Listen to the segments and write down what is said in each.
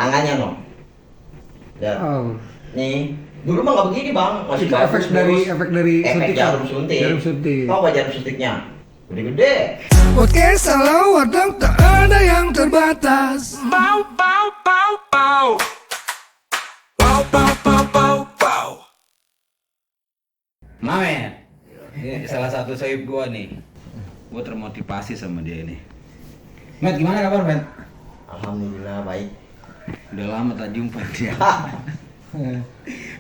tangannya no. Ya. Oh. Nih, dulu mah nggak begini bang, masih Itu efek dari efek jarum suntik. Jarum suntik. Tahu nggak jarum suntiknya? Gede-gede. Podcast selalu wadang tak ada yang terbatas. Bow, bow, bow, bow. Bow, bow, bow, bow, bow. Mamet, ini salah satu sahib gua nih. Gua termotivasi sama dia ini. Met, gimana kabar, Met? Alhamdulillah baik. Udah lama tak jumpa dia.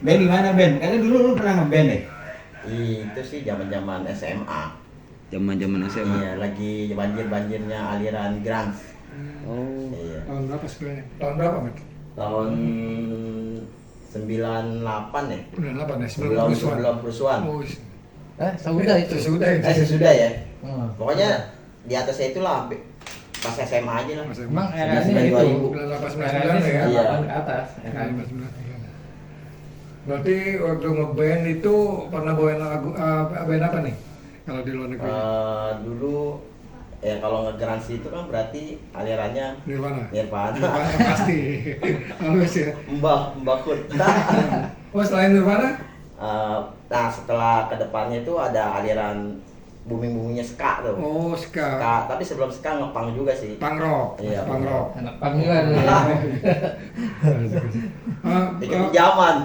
Ben gimana Ben? Kayaknya dulu lu pernah ngeband deh. Itu sih zaman-zaman SMA. Zaman-zaman SMA. Iya, lagi banjir-banjirnya aliran grunge. Oh. Iya. Tahun berapa sebenarnya? Tahun berapa, Mat? Tahun 98 ya. Udah 8 ya, Sebelum kerusuhan. Oh, Sesudah itu. Sesudah ya. Hmm. Pokoknya di atasnya itulah pas SMA aja lah. Emang Sembilan eranya itu 2000. 98 ya. Iya. ke atas. Nah, 99. Berarti waktu ngeband itu pernah bawain lagu band apa nih? Kalau di luar negeri? Dulu ya kalau nge-grunge itu kan berarti alirannya Nirvana. Nirvana. Nirvana pasti. Halus ya. Mbah Kurt. Oh, selain Nirvana? Nah setelah kedepannya itu ada aliran booming-boomingnya ska tuh. Oh, ska. Tapi sebelum ska ngepang juga sih. Punk rock. Iya, Punk rock. Anak panggilan dulu ya. Ikut zaman.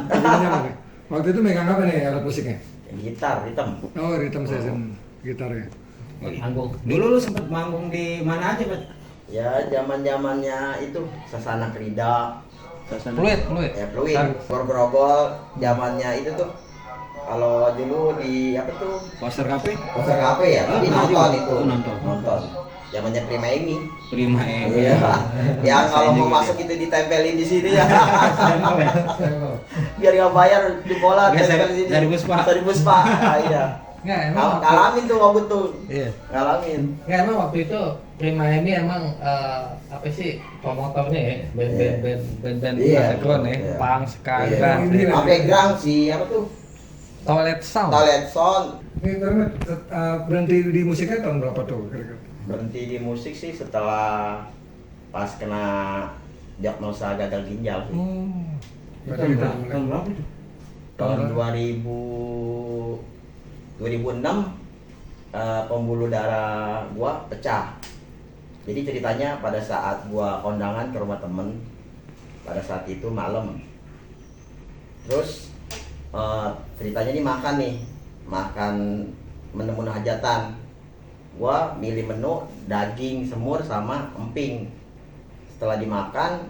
Waktu itu megang apa nih alat musiknya? Gitar, hitam. Oh, rhythm section gitar ya. Anggung. Dulu lu sempet manggung di mana aja, Bet? Ya zaman-zamannya itu Sasana Krida. Fluid. Ya Fluid, Grogol, zamannya itu tuh. Kalau dulu di apa tuh? Poster Cafe? Poster Cafe ya, tapi nonton itu. Oh, nonton. Zamannya Prima ini. Prima Iya. Ya kalau mau masuk itu ditempelin di sini ya. Biar nggak bayar di bola Nggak, tempel di sini. dari Puspa. Dari Puspa. Ah, iya. Nggak, emang Ngalamin tuh waktu tuh. Iya. Ngalamin. Nggak, emang waktu itu Prima ini emang apa sih promotornya ya, band-band Iya. underground ya, Iya. punk, ska, Iya. grunge. Ini lah. Sampai grang sih apa tuh? Toilet Sound. Toilet Sound. Ini Mat, berhenti di musiknya tahun berapa tuh kira-kira? Berhenti di musik sih setelah pas kena diagnosa gagal ginjal sih. Berarti kita mulai. Tahun berapa itu? Tahun Tahun 2006 pembuluh darah gua pecah. Jadi ceritanya pada saat gua kondangan ke rumah temen, pada saat itu malam. Terus ceritanya nih makan menu hajatan. Gua milih menu daging semur sama emping. Setelah dimakan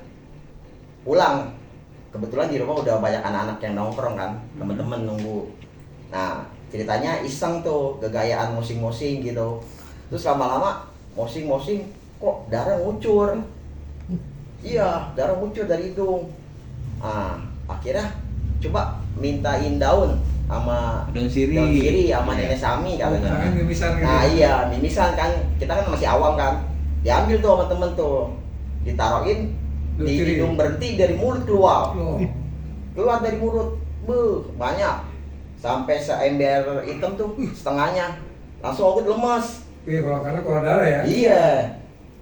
pulang. Kebetulan di rumah udah banyak anak-anak yang nongkrong kan, temen-temen nunggu. Nah ceritanya iseng tuh, gegayaan mosing-mosing gitu. Terus lama-lama mosing-mosing kok darah ngucur. Iya, darah ngucur dari hidung. Nah akhirnya coba mintain daun sama Daun sirih. sama nenek Sami Jangan katanya. mimisan gitu. Nah iya, mimisan kan, kita kan masih awam kan. Diambil tuh sama temen tuh, ditaruhin Daun di sirih. hidung, berhenti dari mulut keluar. Oh. Keluar dari mulut, banyak. Sampai seember hitam tuh setengahnya. Langsung aku lemes. Iya, karena keluar darah ya. Iya.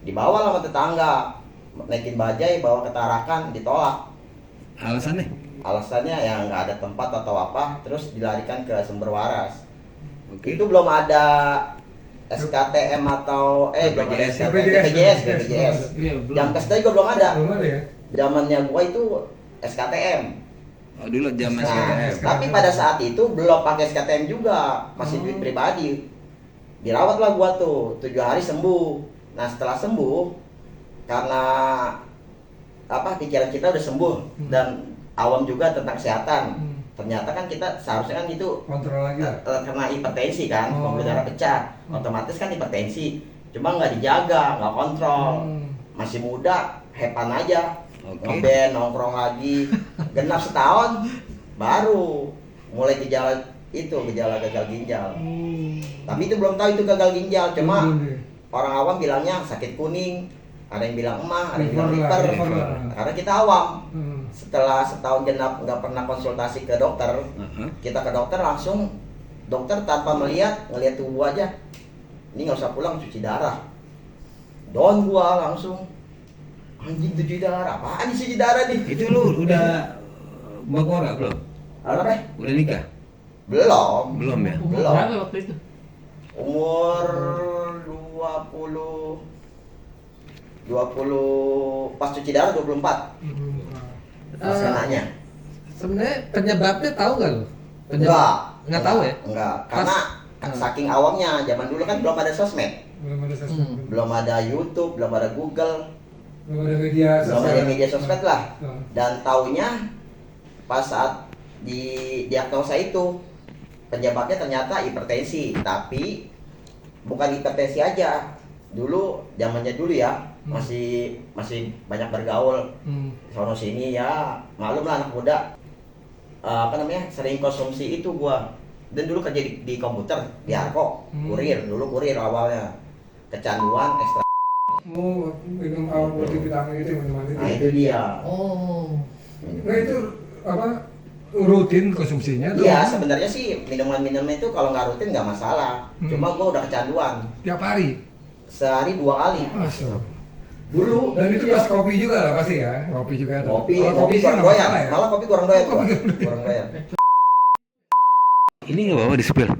Dibawa sama tetangga. Naikin bajai, bawa ke Tarakan, ditolak. Alasannya? Alasannya ya nggak ada tempat atau apa, terus dilarikan ke sumber waras. Oke. Itu belum ada SKTM atau belum ada BPJS. BPJS. Iya, belum. Jam kesda juga belum ada. Belum ada ya. Zamannya gua itu SKTM. Oh, dulu zaman Nah, SKTM. tapi pada saat itu belum pakai SKTM juga, masih duit pribadi. Dirawatlah gua tuh 7 hari sembuh. Nah setelah sembuh, karena pikiran kita udah sembuh dan awam juga tentang kesehatan. Ternyata kan kita seharusnya kan itu Kontrol lagi ya. kena hipertensi kan, Oh. pembuluh darah pecah, otomatis kan hipertensi. Cuma nggak dijaga, nggak kontrol. Masih muda, hepan aja, Oke. ngeband, nongkrong lagi. Genap setahun, baru mulai gejala gagal ginjal. Tapi itu belum tahu itu gagal ginjal, cuma orang awam bilangnya sakit kuning, ada yang bilang emah, ada yang bilang liver. Karena kita awam. Setelah setahun genap nggak pernah konsultasi ke dokter, kita ke dokter langsung, dokter tanpa ngelihat tubuh aja, ini nggak usah pulang cuci darah. Down gua langsung, Anjing cuci darah, apaan nih cuci darah nih? Itu lu udah bawa keluarga belum? Apa? Udah nikah? Belum. Belum ya? Umur Belum. berapa waktu itu? Umur 20 pas cuci darah 24. Pas kenanya. Sebenarnya penyebabnya tahu nggak lu? Enggak tahu ya? Enggak, karena saking awamnya zaman dulu kan belum ada sosmed. Belum ada sosmed. Belum ada YouTube, belum ada Google, Belum ada media belum ada media sosmed lah. Oh. Dan taunya pas saat di diagnosa itu penyebabnya ternyata hipertensi, tapi bukan hipertensi aja. Dulu zamannya dulu ya, masih banyak bergaul sono sini ya, malum lah anak muda. Sering konsumsi itu gua. Dan dulu kerja di komputer, di Arko, kurir awalnya. Kecanduan ekstra. Mau minum multivitamin itu minuman itu. Nah, itu dia. Oh. Nah itu apa rutin konsumsinya tuh? Iya, sebenarnya sih minuman-minuman itu kalau nggak rutin nggak masalah. Cuma gua udah kecanduan. Tiap hari. Sehari 2 kali. Masuk. Dulu. Dan itu pas kopi juga lah pasti ya, kopi juga. ada. Kopi Kalau kurang sih nggak doyan. masalah ya. Malah kopi kurang doyan. Oh, kopi gua. Kurang doyan. Ini nggak bawa di spill?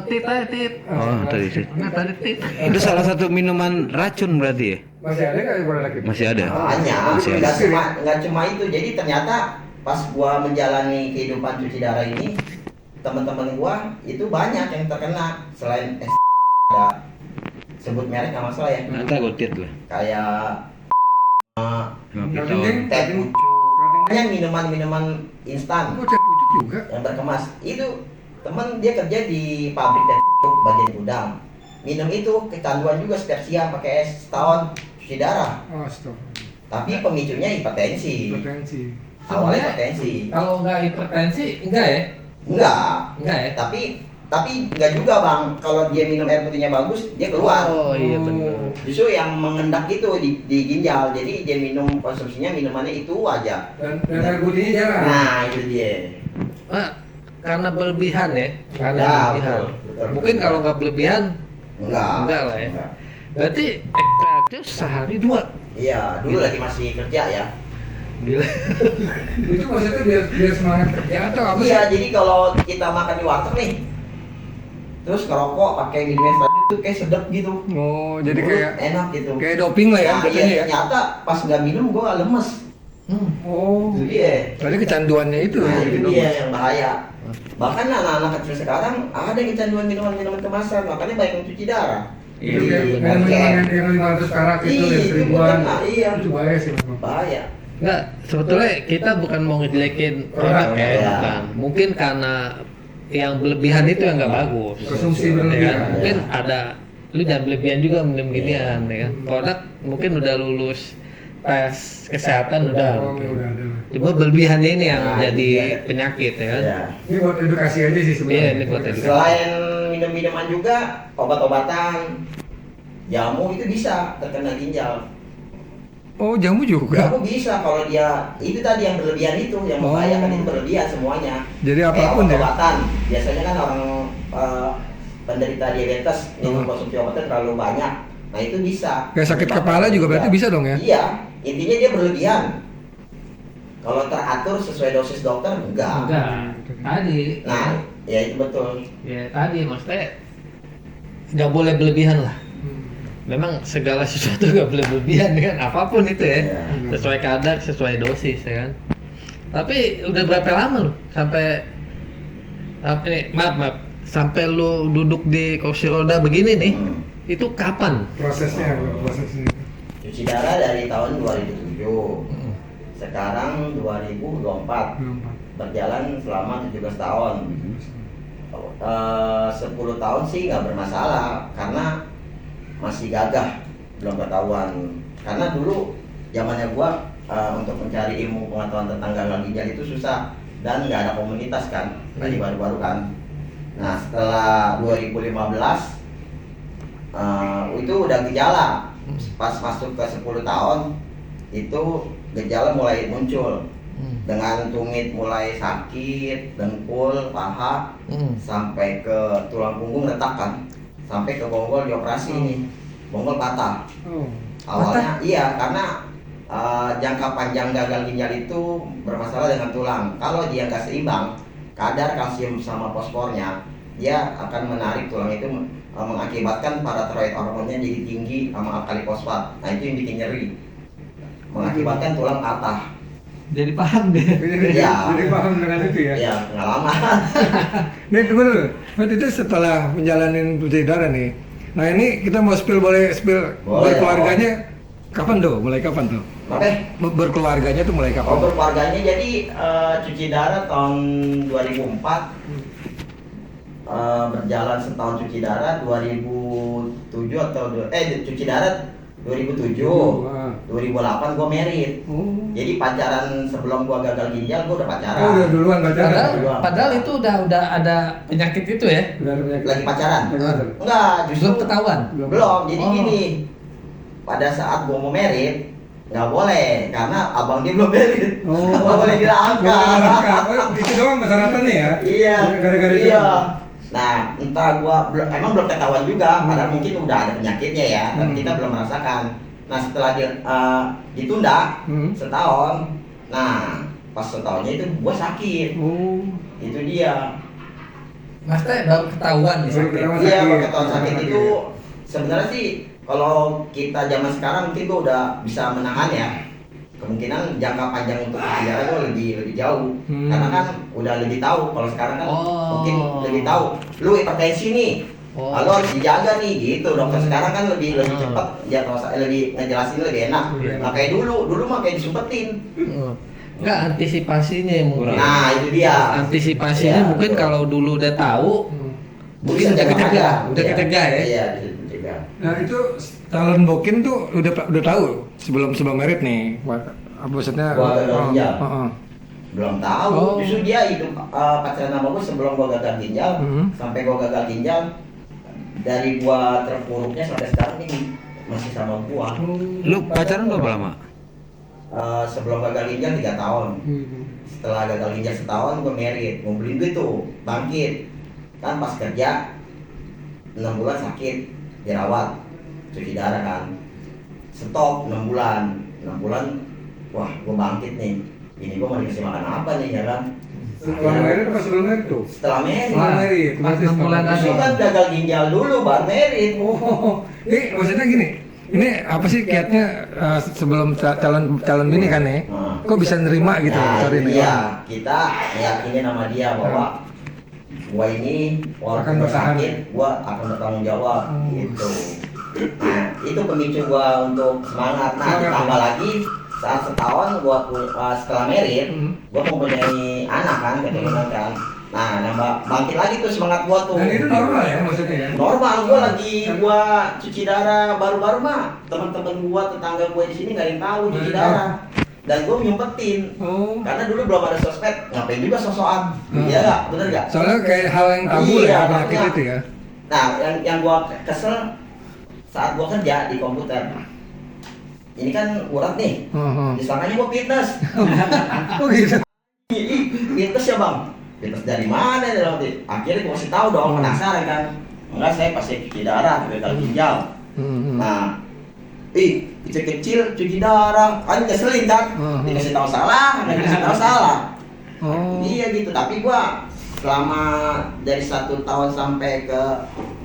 Tit aja tit. Oh, tadi sih. Nah, tadi tit. Itu salah satu minuman racun berarti ya? Masih ada nggak produk lagi? Masih ada? Banyak, Masih ada. nggak cuma itu. Jadi ternyata pas gua menjalani kehidupan cuci darah ini, teman-teman gua itu banyak yang terkena. Selain ada sebut merek nggak masalah ya. Nanti aku tit lah. Kayak 50 tahun. teh pucuk, banyak minuman-minuman instan Oh, cek pucuk juga. yang berkemas. Itu teman dia kerja di pabrik teh pucuk bagian gudang. Minum itu kecanduan juga setiap siang pakai es setahun cuci darah. Oh, stop. Tapi pemicunya hipertensi. Hipertensi. Awalnya hipertensi. Kalau nggak hipertensi, enggak ya? Enggak ya? Tapi enggak juga bang. Kalau dia minum air putihnya bagus, dia keluar. Oh iya benar. Justru yang mengendak itu di ginjal. Jadi dia minum konsumsinya minumannya itu aja. Dan air putihnya jarang. Nah itu dia. Karena berlebihan ya, karena Ya, berlebihan. betul. Mungkin kalau nggak berlebihan, Enggak lah ya. Enggak. Berarti ekstraktif sehari 2. Iya, dulu lagi masih kerja ya. Gila. Itu maksudnya biar semangat kerja atau apa sih? Iya, jadi kalau kita makan di warteg nih, terus ngerokok pakai minum es tadi itu kayak sedap gitu. Oh, jadi Mulut kayak enak gitu. kayak doping lah ya, Nah, jatuhnya iya, ya. ternyata pas nggak minum gua lemes. Oh. Itu dia. Tadi kecanduannya itu Nah, ya. itu gitu. dia yang bahaya. Bahkan anak-anak kecil sekarang ada yang kecanduan minuman-minuman kemasan, makanya banyak yang cuci darah. Itu Iya, kayak benar. minuman yang 500 karat itu, Iya, yang itu 1000-an. benar, iya. Itu bahaya sih memang. Bahaya. Enggak, sebetulnya kita bukan mau ngejelekin produk ya, Iya. bukan. Mungkin karena yang berlebihan itu yang nggak bagus. Konsumsi Ya berlebihan. kan? Mungkin ada, lu jangan berlebihan juga minum ginian ya kan. Produk mungkin udah lulus tes kesehatan udah. Oh, udah ada. Cuma berlebihannya ini yang Nah, jadi iya. penyakit ya kan. Ya. Ini buat edukasi aja sih sebenarnya. Iya, ini buat edukasi. Selain minum-minuman juga, obat-obatan, jamu itu bisa terkena ginjal. Oh, jamu juga. Jamu bisa kalau dia itu tadi yang berlebihan itu yang Oh. membahayakan itu berlebihan semuanya. Jadi Kayak apapun ya. obat-obatan, biasanya kan orang penderita diabetes minum konsumsi obatnya terlalu banyak. Nah itu bisa. Kayak sakit kepala juga berarti bisa dong ya? Iya, intinya dia berlebihan. Kalau teratur sesuai dosis dokter enggak. Tadi. Nah, ya itu betul. Ya tadi maksudnya nggak boleh berlebihan lah. Memang segala sesuatu nggak boleh berlebihan kan, apapun itu ya. Iya. Sesuai kadar, sesuai dosis ya kan. Tapi udah berapa lama lu sampai maaf sampai lu duduk di kursi roda begini nih? Hmm. Itu kapan? Prosesnya. Cuci darah dari tahun 2007. Sekarang 2024. Berjalan selama 17 tahun. 10 tahun sih nggak bermasalah karena masih gagah, belum ketahuan. Karena dulu zamannya gua untuk mencari ilmu pengetahuan tentang gagal ginjal itu susah dan nggak ada komunitas kan, lagi baru-baru kan. Nah setelah 2015 itu udah gejala. Pas masuk ke 10 tahun itu gejala mulai muncul dengan tumit mulai sakit, dengkul, paha, sampai ke tulang punggung retak kan, sampai ke bonggol dioperasi ini, bonggol patah. Oh. Awalnya iya, karena jangka panjang gagal ginjal itu bermasalah dengan tulang. Kalau dia nggak seimbang kadar kalsium sama fosfornya, dia akan menarik tulang itu, mengakibatkan paratiroid hormonnya jadi tinggi sama alkali fosfat. Nah itu yang bikin nyeri, mengakibatkan tulang patah. Jadi paham deh. Iya. Jadi paham dengan itu ya. Ya pengalaman. Nih tunggu dulu. Berarti itu setelah menjalanin cuci darah nih. Nah ini kita mau boleh spill Boleh, berkeluarganya kapan tuh? Mulai kapan tuh? Oke. Berkeluarganya tuh mulai kapan? Kalau keluarganya jadi cuci darah tahun 2004, berjalan setahun cuci darah 2007 atau cuci darah 2007, 2008 gua merit. Jadi pacaran sebelum gua gagal ginjal gua udah pacaran. Oh, udah duluan pacaran. Padahal itu udah ada penyakit itu ya. Udah ada penyakit. Lagi pacaran? Pacaran. Enggak, justru Belum ketahuan. Belum. Jadi Oh. gini, pada saat gua mau merit nggak boleh karena abang dia belum merit. Oh. Nggak boleh dilangkah. Oh, itu doang persyaratannya ya? Iya. Gara-gara itu. Iya. Nah, entah gua emang belum ketahuan juga, padahal mungkin udah ada penyakitnya ya, tapi kita belum merasakan. Nah, setelah ditunda setahun, nah pas setahunnya itu gua sakit. Oh. Itu dia. Mas Teh baru ketahuan nih Baru sakit. ketahuan. Iya, sakit. kalau ketahuan sakit Sakit. itu sebenarnya sih kalau kita zaman sekarang mungkin gua udah bisa menahan ya. Kemungkinan jangka panjang untuk penjara gua lebih jauh. Karena kan udah lebih tahu. Kalau sekarang kan mungkin lebih tahu. Lu hipertensi nih. Oh. Lalu harus dijaga nih gitu. Dokter sekarang kan lebih cepat, ya lebih ngejelasin lebih enak. Nggak kayak dulu mah kayak disumpetin. Enggak, antisipasinya yang mungkin. Nah, itu dia. Antisipasinya Iya, mungkin betul. kalau dulu udah tahu, mungkin Bisa udah dicegah. kecegah, udah Iya. kecegah ya. Iya, bisa dicegah. Nah itu talent bokin tuh udah tahu sebelum merit nih. Maksudnya Gua gagal ginjal. Heeh. Belum tahu. Oh. Justru dia hidup pacaran sama gue sebelum gua gagal ginjal, sampai gua gagal ginjal. Dari gua terpuruknya sampai sekarang ini masih sama gua. Lu pacaran berapa lama? Sebelum gagal ginjal 3 tahun. Setelah gagal ginjal setahun gua merit, ngumpulin duit tuh, bangkit. Kan pas kerja 6 bulan sakit, dirawat, cuci darah kan. Stop 6 bulan. 6 bulan wah gua bangkit nih. Ini gua mau dikasih makan apa nih ya kan? Setelah merit apa sebelum merit tuh? Setelah merit. Setelah merit. Pas 6 bulan Justru kan gagal ginjal dulu baru merit. Oh, ini maksudnya gini. Ini apa sih kiatnya sebelum calon bini kan nih? Kok bisa nerima gitu? Nah, Sorry itu nih. dia. Kita meyakini nama dia bahwa gua ini Akan walaupun bertahan. sakit, gua akan bertanggung jawab gitu. Nah, itu pemicu gua untuk semangat. Nah, Semangat, ditambah ya. lagi saat setahun gua setelah merit, gua mempunyai anak kan, keturunan kan. Nah, nambah bangkit lagi tuh semangat gua tuh. Dan itu normal ya maksudnya ya? Normal, gua cuci darah baru-baru mah teman-teman gua, tetangga gua di sini nggak ada yang tahu cuci darah, dan gua nyumpetin. Oh. Karena dulu belum ada sosmed, ngapain juga sosokan, iya nggak, bener nggak? Soalnya kayak hal yang tabu Iya, ya penyakit makanya. itu ya. Nah, yang gua kesel saat gua kerja di komputer, ini kan urat nih, disangkanya gua fitness. Oh gitu. Ih, fitness ya bang? Fitness dari mana ya nanti? Akhirnya gua kasih tahu dong, penasaran kan? Enggak, saya pasti cuci darah, gagal ginjal. Nah, kecil-kecil cuci darah, kan ngeselin kan? Dikasih tahu salah, nggak dikasih tahu salah. Oh. Iya gitu, tapi gua selama dari 1 tahun sampai ke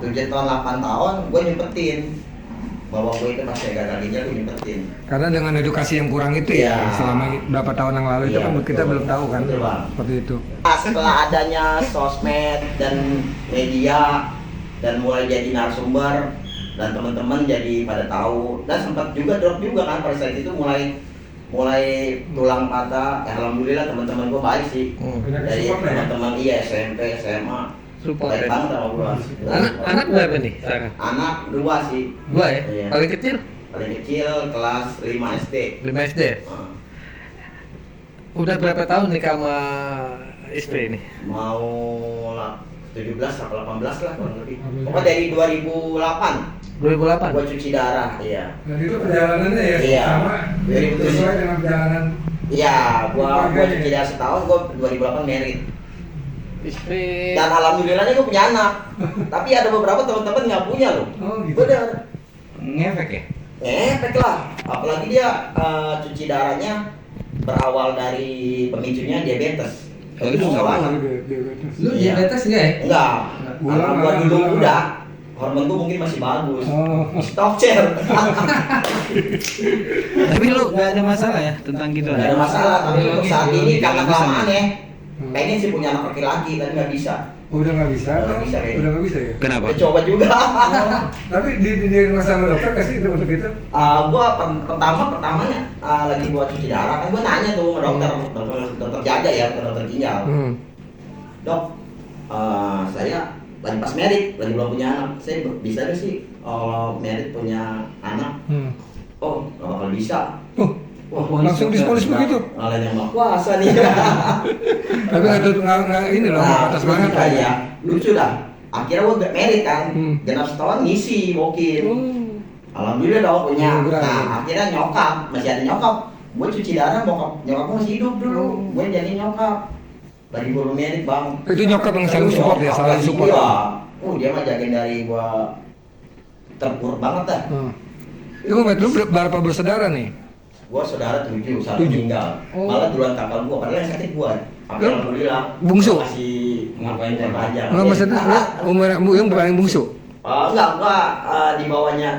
7 tahun, 8 tahun, gua nyempetin bahwa gua itu pasti gagal ginjal, gua nyempetin. Karena dengan edukasi yang kurang itu ya, Iya. selama berapa tahun yang lalu itu Iya, kan kita betul. belum tahu kan, Betul, Bang. seperti itu. Nah, setelah adanya sosmed dan media dan mulai jadi narasumber dan teman-teman jadi pada tahu, dan sempat juga drop juga kan pada saat itu mulai tulang patah. Alhamdulillah teman-teman gua baik sih. Dari teman-teman SMP, SMA Support baik ya. banget sama gua. Anak berapa nih sekarang? Anak 2 sih. 2 ya? Iya. Paling kecil Paling kecil kelas 5 SD. 5 SD. Nah, Udah berapa tahun nih sama istri ini? mau 17 atau 18 lah kurang lebih. Pokoknya dari 2008 2008. gua cuci darah, iya. Dan itu perjalanannya ya Iya. sama 2007. sesuai dengan perjalanan. Iya, gua cuci darah setahun, gua 2008 merit. Istri Dan alhamdulillahnya gua punya anak. Tapi ada beberapa teman-teman nggak punya loh. Oh gitu. Bener. Ngefek ya? ngepek lah. Apalagi dia cuci darahnya berawal dari pemicunya diabetes. Oh, Itu itu susah nggak banget. Lu Iya. diabetes enggak ya? Enggak. Gula Karena gua nggak dulu ada. udah. Hormon gua mungkin masih bagus. Oh. Stock share. Tapi lu nggak ada masalah ya tentang gitu? Gak ada masalah, tapi untuk saat ini karena Bisa, kelamaan nih. ya. Pengen sih punya anak laki-laki, tapi nggak bisa. Udah nggak bisa, Udah nggak bisa, kayaknya. udah nggak bisa ya. Kenapa? Udah coba juga. Tapi di sama dokter kasih itu untuk itu. Gua pertamanya lagi buat cuci darah kan gua nanya tuh sama dokter jaga ya, dokter ginjal. Dok, saya lagi pas merit, lagi belum punya anak. Saya bisa nggak sih kalau merit punya anak? Oh, nggak bakal bisa. Langsung disponis begitu. Ngalahin yang mau puasa nih. Tapi nggak ini loh, atas terus banget kita ya. Lucu dah. Akhirnya gua merit kan, genap setahun ngisi walk-in. Alhamdulillah dong punya. Alhamdulillah. Nah, akhirnya nyokap, masih ada nyokap. Gue cuci darah, nyokap gue masih hidup dulu. Gue jadi nyokap. Lagi baru merit bang. Itu nyokap yang selalu support ya, selalu Lagi support. Iya. Dia mah jagain dari gua terpuruk banget dah. Itu Met, lu berapa bersaudara nih? Gua saudara 7, satu 7. meninggal. Oh. Malah duluan kakak gua, padahal yang sakit gua. Tapi Lu alhamdulillah. bungsu? Masih Ngapain, umur panjang. Nggak maksudnya umur yang paling bungsu. Enggak, gua di bawahnya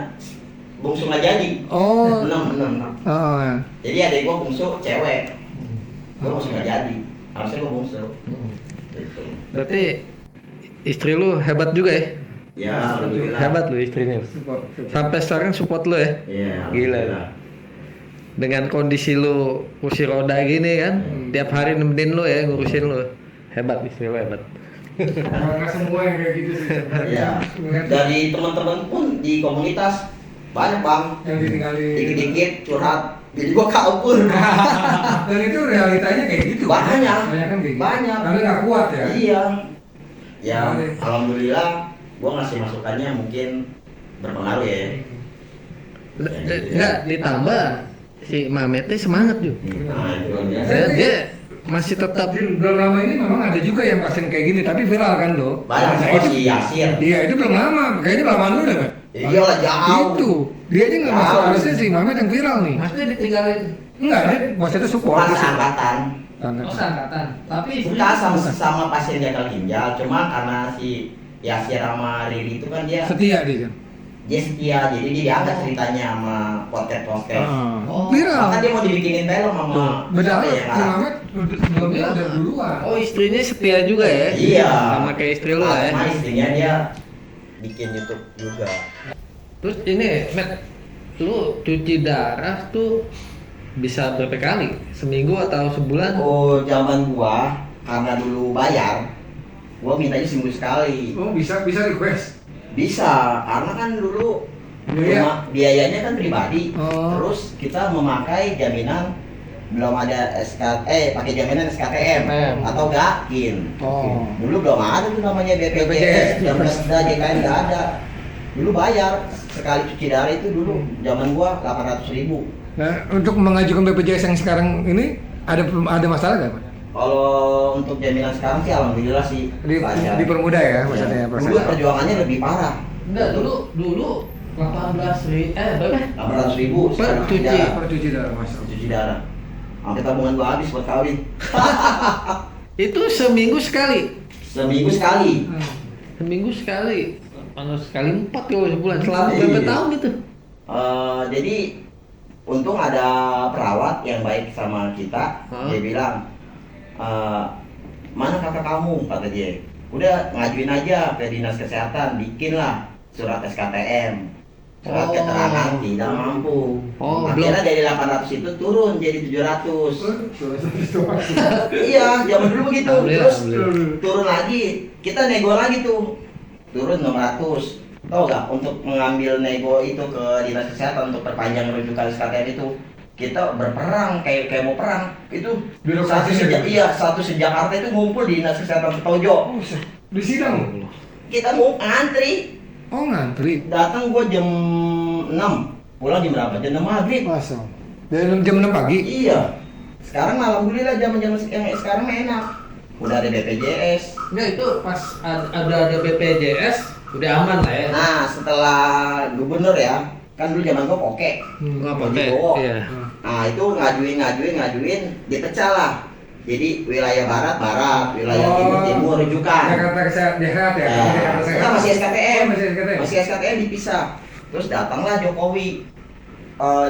bungsu nggak jadi. Oh. 6. Oh ya. Jadi adik gua bungsu cewek. Gua masih nggak jadi. Harusnya gua bungsu. Gitu. Berarti istri lu hebat juga ya? Ya, alhamdulillah. Hebat lu istrinya. Sampai sekarang support lu ya? Iya, Gila. alhamdulillah. Dengan kondisi lu kursi roda gini kan, tiap hari nemenin lu ya, ngurusin lu. Hebat istri lu hebat. Karena semua yang kayak gitu sih. Iya. Dari teman-teman pun di komunitas banyak bang. Yang ditinggalin. Dikit-dikit curhat. Jadi gua kabur. Dan itu realitanya kayak gitu. Banyak. Banyak kan kayak gitu. Banyak. Karena nggak kuat ya. Iya. Ya, Boleh. alhamdulillah gua ngasih masukannya mungkin berpengaruh ya. Enggak ditambah si Mametnya semangat juga. Nah, itu dia. Dia masih tetap Belum lama ini memang ada juga yang pasien kayak gini, tapi viral kan lo. Banyak Nah, oh, si Yasir. Iya itu belum lama, kayaknya lamaan lu deh kan? Iya lah, jauh. Itu, dia aja nggak masuk, Jauh. harusnya si Mamet yang viral nih. maksudnya ditinggalin Enggak, dia maksudnya support. Bukan dia support. seangkatan. Angkatan. angkatan. Tapi Bukan sama pasien gagal ginjal, cuma karena si Yasir sama Riri itu kan Setia dia kan. dia setia, jadi dia diangkat ceritanya sama podcast. Oh. Viral. Bahkan dia mau dibikinin film sama Beda siapa lah, ya, si ngarang. Mamet belum ada duluan. Oh istrinya setia juga ya? Iya. Sama kayak istri lu lah ya? Sama istrinya dia bikin YouTube juga. Terus ini, Matt, lu cuci darah tuh bisa berapa kali? Seminggu atau sebulan? Oh, zaman gua karena dulu bayar, gua mintanya seminggu sekali. Oh bisa request. Bisa, karena kan dulu Biaya. biayanya kan pribadi. Oh. Terus kita memakai jaminan belum ada pakai jaminan SKTM atau GAKIN. Oh. Dulu belum ada tuh namanya BPJS. BPJS, Jamresda, JKN nggak ada. Dulu bayar sekali cuci darah itu dulu zaman gua 800.000. Nah, untuk mengajukan BPJS yang sekarang ini ada masalah nggak, Pak? Kalau untuk jaminan sekarang sih alhamdulillah sih lancar. Dipermudah ya maksudnya Ya. Dulu prosesnya. perjuangannya lebih parah. Enggak, dulu 18.000, berapa? 800.000 sekarang cuci. darah. Per cuci darah masuk. Cuci darah. Sampai tabungan gua habis buat kawin. Itu seminggu sekali? Seminggu sekali. Seminggu sekali? Mana sekali 4 kalau sebulan? Selama Iya. berapa tahun gitu? Jadi untung ada perawat yang baik sama kita. Hah? Dia bilang, mana kakak kamu? Kata dia. Udah ngajuin aja ke dinas kesehatan, bikinlah surat SKTM. Surat Oh. keterangan tidak mampu. Oh, Akhirnya dari 800 itu turun jadi 700. Iya, zaman dulu begitu. Alhamdulillah, Terus turun lagi, kita nego lagi tuh. Turun 600. Tahu nggak, untuk mengambil nego itu ke dinas kesehatan untuk perpanjang rujukan SKTM itu kita berperang kayak mau perang. Itu Birokrasi ya? satu Jakarta itu ngumpul di dinas kesehatan Petojo. Di sidang. Kita mau ngantri. Oh ngantri. Datang gua jam 6. Pulang jam berapa? Jam 6 maghrib. Masa. Dari jam 6 pagi. Iya. Sekarang alhamdulillah zaman-zaman yang sekarang enak. Udah ada BPJS. Enggak, itu pas ada BPJS udah aman lah ya. Nah, setelah gubernur ya, kan dulu zaman gua Poke. Nggak Poke pakai. Bowo. Iya. Nah itu ngajuin, dipecah lah. Jadi wilayah barat, wilayah timur rujukan. Jakarta Sehat ya. Jakarta Sehat. Nah, masih SKTM. Oh, masih SKTM. Masih SKTM dipisah. Terus datanglah Jokowi.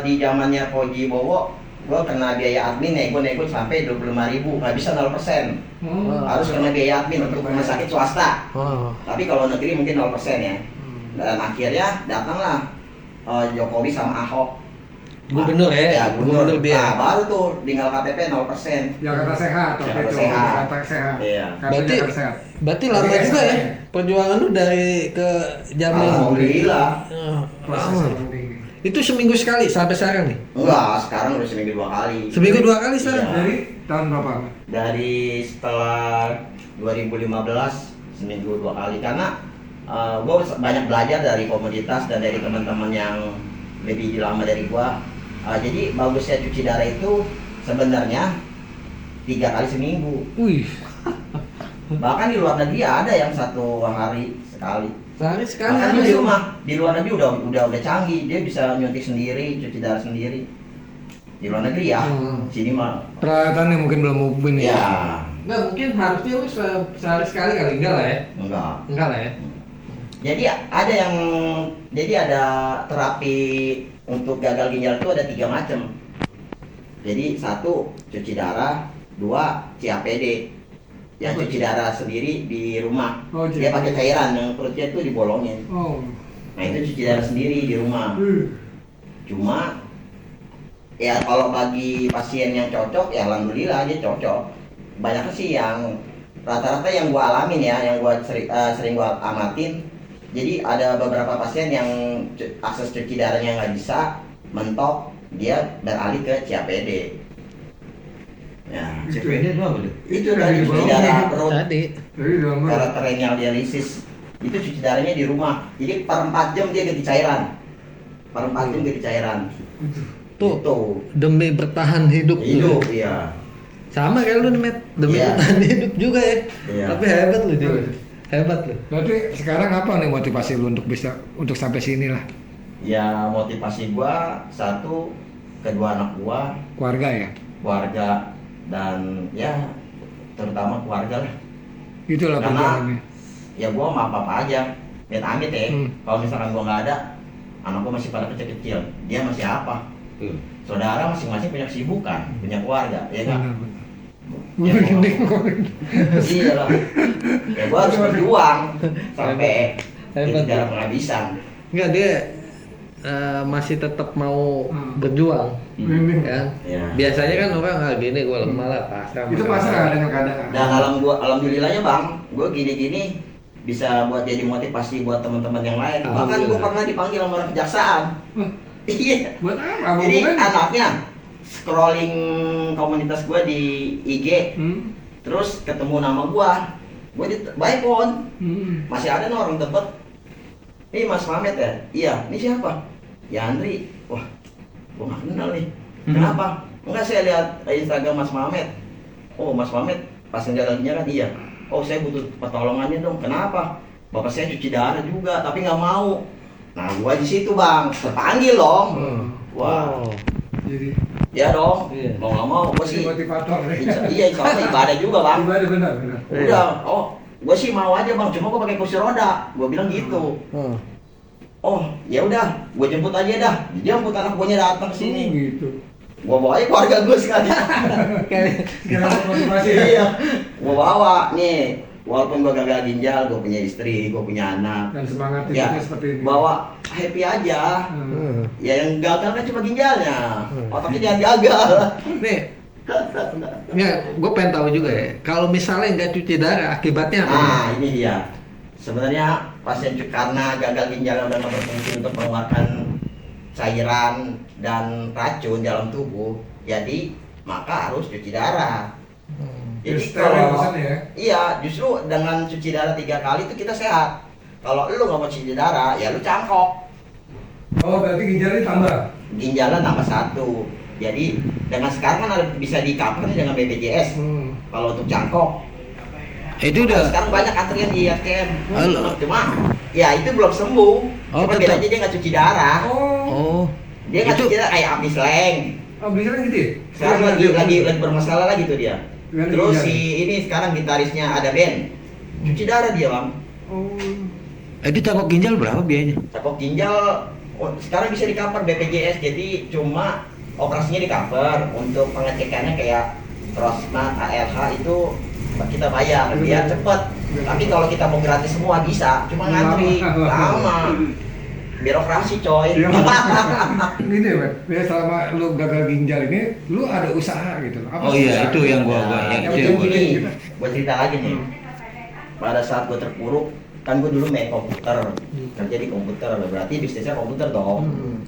Di zamannya Koji Bowo, gua kena biaya admin nego sampai 25.000, nggak bisa 0%. Harus kena biaya admin untuk rumah sakit swasta. Oh. Tapi kalau negeri mungkin 0% ya. Dan akhirnya datanglah Jokowi sama Ahok. Gubernur ya, gubernur dia. Nah, baru tuh tinggal KTP 0%. Jakarta Sehat. Jakarta Sehat. Jakarta Sehat. Iya. Kartu Berarti Jakarta Sehat. berarti lama Jadi juga ya SKTM. perjuangan lu dari ke Jamil. Alhamdulillah. Proses Lama. yang tinggi. Itu seminggu sekali sampai sekarang nih. Enggak, sekarang udah seminggu 2 kali. Seminggu 2 kali sekarang. Iya. Dari tahun berapa? Dari setelah 2015 seminggu 2 kali karena gue banyak belajar dari komunitas dan dari teman-teman yang lebih lama dari gue. Jadi bagusnya cuci darah itu sebenarnya 3 kali seminggu. Wih, Bahkan di luar negeri ada yang 1 hari sekali. sehari sekali Bahkan ada di sih. rumah di luar negeri udah canggih, dia bisa nyuntik sendiri, cuci darah sendiri. Di luar negeri ya, sini mah Peralatannya mungkin belum mumpuni. ya Nggak, mungkin harusnya lu sehari sekali kali enggak lah ya. Enggak lah ya. Jadi ada terapi untuk gagal ginjal itu ada 3 macam. Jadi 1 cuci darah, 2 CAPD. Yang cuci darah sendiri di rumah. Oh, Dia CAPD. pakai cairan yang perutnya itu dibolongin. Oh. Nah itu cuci darah sendiri di rumah. Cuma ya kalau bagi pasien yang cocok ya alhamdulillah dia cocok. Banyak sih yang rata-rata yang gua alamin ya, yang gua sering gua amatin. Jadi ada beberapa pasien yang akses cuci darahnya nggak bisa, mentok, dia beralih ke CAPD. Ya, CPD itu apa tuh? itu tadi cuci darah perut, Tadi. Jadi dalam peritoneal dialisis. Itu cuci darahnya di rumah. Jadi per 4 jam dia ganti cairan. Per 4 jam ganti cairan. Tuh Itu. demi bertahan hidup. Hidup, iya. Sama kayak lu Met, demi Iya. bertahan hidup juga ya. Iya. Tapi hebat lu dia. Hebat lu. Berarti sekarang apa nih motivasi lu untuk bisa untuk sampai sini lah? Ya motivasi gua 1, kedua anak gua, Keluarga ya. keluarga dan ya terutama keluarga lah. Itulah Karena perjuangannya. ya gua sama apa aja. Dan amit ya, kalau misalkan gua nggak ada, anak gua masih pada kecil-kecil, dia masih apa? Tuh. Saudara masing-masing punya kesibukan, punya keluarga, ya kan? Benar-benar. Ya, iya lah. Ya gua harus berjuang sampai Hebat. tidak penghabisan. Enggak, dia masih tetap mau berjuang. Ini. Kan? Ya. Biasanya kan orang gini gue lemah lah pasrah. Itu pasrah dengan keadaan. Dan alhamdulillahnya bang, gue gini-gini bisa buat jadi motivasi buat teman-teman yang lain. Bahkan gue Alhamdulillah. pernah dipanggil sama orang kejaksaan. Iya. Buat apa? Jadi Hubungannya? anaknya scrolling komunitas gue di IG, terus ketemu nama gue di by phone. Masih ada nih orang tebet. Ini Mas Mamet ya? Iya. Ini siapa? Ya Andri. Wah, gue gak kenal nih. Kenapa? Enggak, saya lihat Instagram Mas Mamet. Oh, Mas Mamet pas ngejalaninnya kan iya. Oh, saya butuh pertolongannya dong. Kenapa? Bapak saya cuci darah juga, tapi nggak mau. Nah, gua di situ bang, terpanggil dong. Wah, Oh. Jadi ya dong. Iya. Mau nggak mau, gua jadi sih. motivator. Iya, insya Allah ibadah juga bang. Ibadah benar. Udah, oh, gua sih mau aja bang. Cuma gua pakai kursi roda. Gua bilang gitu. Oh. Oh, ya udah, gua jemput aja dah. Dia jemput anak guanya datang ke sini. Gitu. Gua bawa aja keluarga gua sekali. Kira motivasi. Iya, gua bawa nih. Walaupun gua gagal ginjal, gua punya istri, gua punya anak. Dan semangat Ya, hidupnya seperti ini. bawa happy aja. Hmm. Ya yang gagal kan cuma ginjalnya. Otaknya jangan gagal. Nih, ya, gue pengen tahu juga ya. Kalau misalnya nggak cuci darah, akibatnya apa? Nah, ini dia. Sebenarnya pasien karena gagal ginjal udah nggak berfungsi untuk mengeluarkan cairan dan racun dalam tubuh, jadi maka harus cuci darah. Jadi Jadi steril kalau pesan ya. iya, justru dengan cuci darah 3 kali itu kita sehat. Kalau lu nggak mau cuci darah, ya lu cangkok. Oh, berarti ginjalnya tambah. Ginjalnya nambah 1. Jadi dengan sekarang kan ada bisa di cover dengan BPJS. Kalau untuk cangkok, Itu udah. sekarang banyak antrian di ATM. Halo. Cuma Ya itu belum sembuh. Oh, Cuma tetap. bedanya dia nggak cuci darah. Oh. Dia nggak Itu- cuci darah kayak habis leng. Oh, biasanya gitu ya? Sekarang lagi bermasalah lagi tuh dia. Lagi Terus jalan. si ini sekarang gitarisnya ada band. Cuci darah dia bang. Oh. Itu cakok ginjal berapa biayanya? Cakok ginjal sekarang bisa di cover BPJS, jadi cuma operasinya di cover. Untuk pengecekannya kayak Rosmat, ALH itu kita bayar biar cepet. Tapi kalau kita mau gratis semua bisa, cuma ngantri lama. Birokrasi coy. Iya. Gini ya, Ben. Selama lu gagal ginjal ini, lu ada usaha gitu. Apa Oh sih iya, usaha? itu yang gua Nah, yang yang itu yang gua. penting gini, gua cerita lagi nih. Pada saat gua terpuruk, kan gua dulu main komputer, kerja di komputer, berarti bisnisnya komputer dong,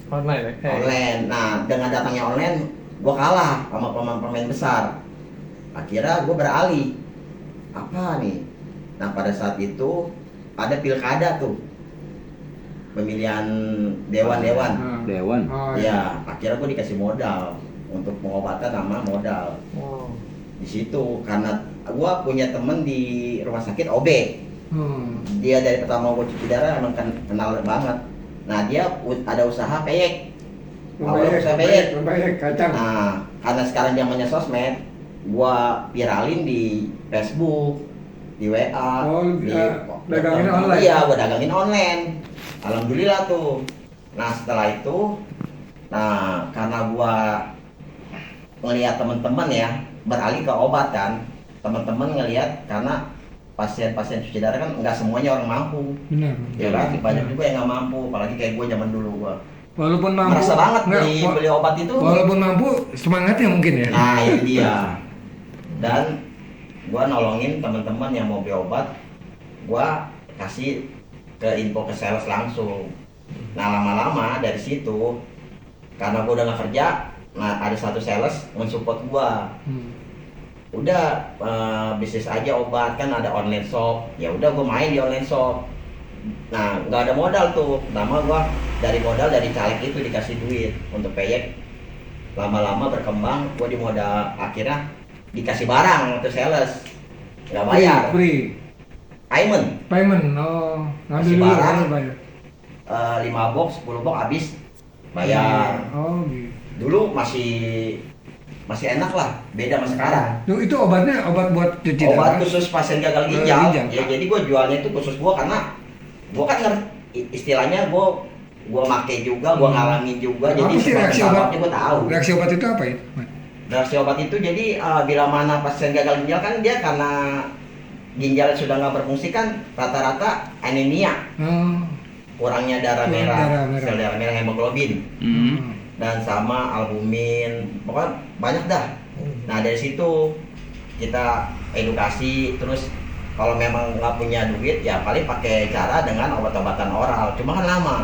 Online ya? online. Nah, dengan datangnya online, gua kalah sama pemain-pemain besar. Akhirnya gua beralih. Apa nih? Nah, pada saat itu ada pilkada tuh, pemilihan dewan-dewan. Nah. Dewan. Oh, iya. Ya, akhirnya gue dikasih modal untuk pengobatan sama modal Oh. di situ karena gue punya temen di rumah sakit OB. Dia dari pertama gue cuci darah emang kenal banget. Nah dia ada usaha peyek. Awalnya usaha peyek. Membayar kacang. Nah karena sekarang zamannya sosmed, gue viralin di Facebook, di WA, Oh, di dagangin online? Iya, gue dagangin online. Alhamdulillah tuh. Nah setelah itu, nah karena gua ngelihat teman-teman ya beralih ke obat kan, teman-teman ngelihat karena pasien-pasien cuci darah kan nggak semuanya orang mampu, Benar. ya kan? Banyak juga yang nggak mampu, apalagi kayak gua zaman dulu gua Walaupun mampu. merasa banget nggak, beli obat itu. Walaupun mampu, semangatnya mungkin ya. Nah itu dia. Dan gua nolongin teman-teman yang mau beli obat, gua kasih ke info ke sales langsung. Nah lama-lama dari situ karena gue udah nggak kerja, nah ada satu sales mensupport gue. Udah bisnis aja obat, kan ada online shop, ya udah gue main di online shop. Nah nggak ada modal tuh, pertama gue dari modal dari caleg itu dikasih duit untuk peyek. Lama-lama berkembang, gue di modal akhirnya dikasih barang untuk sales, nggak bayar. Free. Payment. Payment. Oh, ngambil Kasih dulu barang. baru bayar. 5 box, 10 box habis bayar. Oh, gitu. Dulu masih enak lah, beda sama sekarang. Tuh, itu obatnya obat buat cuci Obat darah. khusus pasien gagal ginjal. Ginjal. Ya jadi gue jualnya itu khusus gue karena gue kan istilahnya gue make juga, gue ngalamin juga. Jadi Apa sih reaksi obat? gue tahu. Reaksi obat itu apa ya? Reaksi obat itu jadi bila mana pasien gagal ginjal kan dia karena ginjal sudah nggak berfungsi kan rata-rata anemia, Oh. kurangnya darah Kurang merah, darah merah. sel darah merah hemoglobin. Dan sama albumin, pokoknya banyak dah. Nah dari situ kita edukasi, terus kalau memang nggak punya duit ya paling pakai cara dengan obat-obatan oral, cuma kan lama,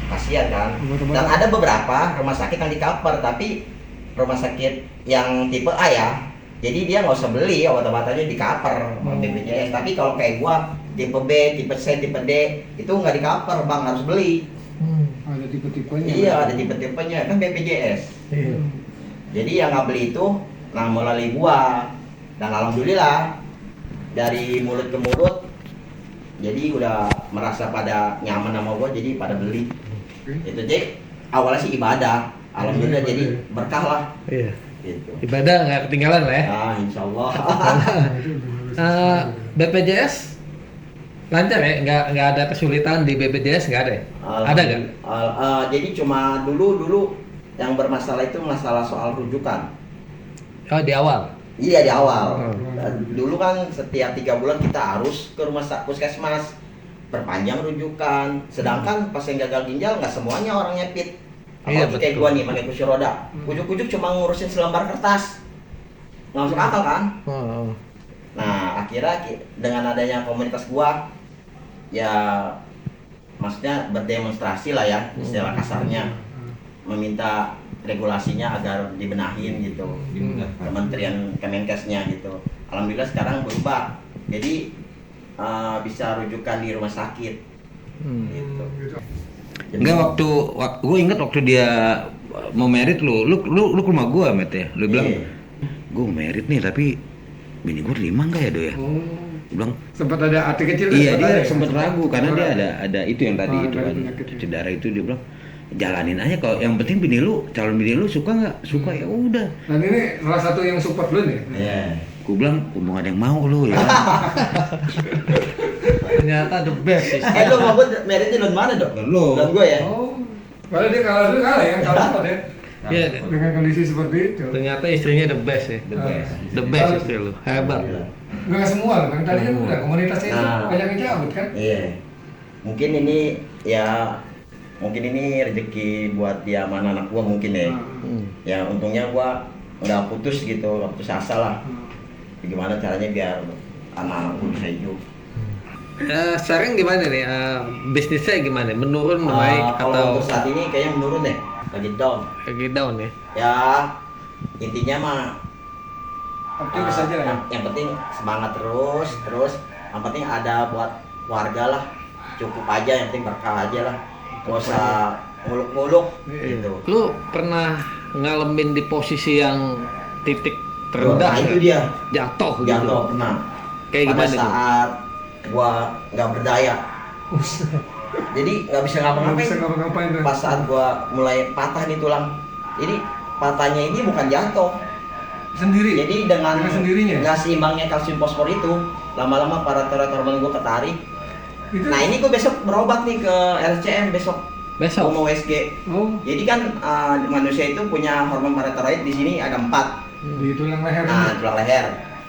kasihan kan. Obat-obatan. Dan ada beberapa rumah sakit yang di cover, tapi rumah sakit yang tipe A ya, jadi dia nggak usah beli obat-obatannya di cover sama BPJS. Tapi kalau kayak gua tipe B, tipe C, tipe D itu nggak di cover bang, harus beli. Ada tipe-tipenya. Iya, ada tipe-tipenya kan BPJS. Iya. Jadi yang nggak beli itu nah melalui gua, dan alhamdulillah dari mulut ke mulut jadi udah merasa pada nyaman sama gua, jadi pada beli. Itu jadi awalnya sih ibadah, alhamdulillah jadi berkah lah. Iya. Gitu. Ibadah nggak ketinggalan lah ya. Nah, insya Allah. BPJS lancar ya, nggak ada kesulitan di BPJS, nggak ada ya? Ada nggak? Jadi cuma dulu yang bermasalah itu masalah soal rujukan. Oh di awal. Iya di awal. Hmm. Dulu kan setiap 3 bulan kita harus ke rumah sakit puskesmas perpanjang rujukan. Sedangkan pasien gagal ginjal nggak semuanya orangnya fit. Iya, Apalagi kayak betul. gua nih pakai kursi roda. Ujuk-ujuk cuma ngurusin selembar kertas. Nggak masuk akal kan? Oh. Nah akhirnya dengan adanya komunitas gua, ya maksudnya berdemonstrasi lah ya istilah kasarnya, meminta regulasinya agar dibenahin gitu, Kementerian Kemenkesnya gitu. Alhamdulillah sekarang berubah, jadi bisa rujukan di rumah sakit gitu. Enggak, waktu gue inget waktu dia mau merit lu ke rumah gua Met ya. Lu bilang Iya. gue merit nih tapi bini gue terima nggak ya do ya? Oh. Gue bilang, Sempat ada hati kecil. iya sempat ada dia ya? sempat ragu karena dia ada itu yang tadi Oh, itu ada kan penyakit. cuci darah itu. Dia bilang jalanin aja, kalau yang penting bini lu, calon bini lu suka nggak? Suka ya udah. Dan ini salah satu yang support lu nih. Iya. Gue bilang untung ada yang mau lu ya. Ternyata the best sih. Lu mau gue meritnya lon mana dok? Lu. Lon gue ya. Oh. Padahal dia kalah dulu kalah ya, kalah sempat ya. Iya. Dengan kondisi seperti itu. Ternyata istrinya the best ya. The best. The best istri lu. Hebat. Enggak semua loh, kan tadi kan udah komunitasnya itu Nah. banyak yang cabut kan. Iya. Mungkin ini ya mungkin ini rezeki buat dia sama anak gua mungkin ya. Hmm. Ya untungnya gua nggak putus gitu, nggak putus asa lah. Gimana caranya biar anak-anak gua bisa hidup. Sekarang gimana nih? Bisnisnya gimana? Menurun, naik Kalau atau untuk saat ini kayaknya menurun deh, lagi down. lagi down ya? Ya intinya mah Optimis aja lah ya. yang penting semangat terus. Yang penting ada buat warga lah. Cukup aja, yang penting berkah aja lah. Gak usah muluk-muluk gitu. Lu pernah ngalamin di posisi yang titik terendah? Nah, itu nggak? dia. Jatuh gitu. Jatuh pernah. Kayak Pada gimana tuh? saat gua nggak berdaya, jadi nggak bisa Nggak ngapa-ngapain. bisa ngapa-ngapain tuh. Pas saat gua mulai patah nih tulang, jadi patahnya ini bukan jatuh. Sendiri. Jadi dengan sendirinya. nggak seimbangnya kalsium fosfor itu, lama-lama parator hormon gua ketarik. Itu. Nah ini gua besok berobat nih ke RCM besok. Besok? Gua mau WSG. Oh, Jadi kan manusia itu punya hormon paratiroid di sini ada 4. di tulang leher. Nah, tulang leher.